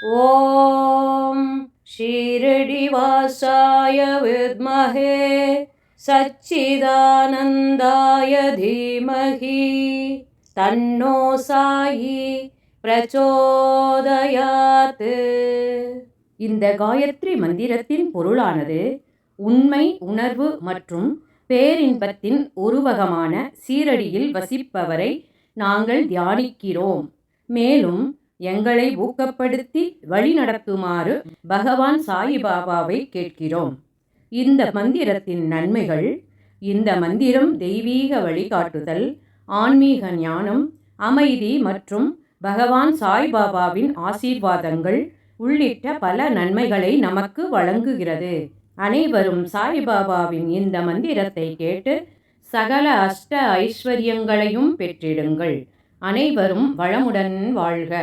ஓம் ஷீரடிவாசாய வித்மஹே சச்சிதானந்தாய தீமஹி தன்னோ சாயி பிரச்சோதயாத். இந்த காயத்ரி மந்திரத்தின் பொருளானது உண்மை, உணர்வு மற்றும் பேரின்பத்தின் உருவகமான சீரடியில் வசிப்பவரை நாங்கள் தியானிக்கிறோம். மேலும் எங்களை ஊக்கப்படுத்தி வழிநடத்துமாறு பகவான் சாயிபாபாவை கேட்கிறோம். இந்த மந்திரத்தின் நன்மைகள்: இந்த மந்திரம் தெய்வீக வழிகாட்டுதல், ஆன்மீக ஞானம், அமைதி மற்றும் பகவான் சாய்பாபாவின் ஆசீர்வாதங்கள் உள்ளிட்ட பல நன்மைகளை நமக்கு வழங்குகிறது. அனைவரும் சாய்பாபாவின் இந்த மந்திரத்தை கேட்டு சகல அஷ்ட ஐஸ்வர்யங்களையும் பெற்றிடுங்கள். அனைவரும் வளமுடன் வாழ்க.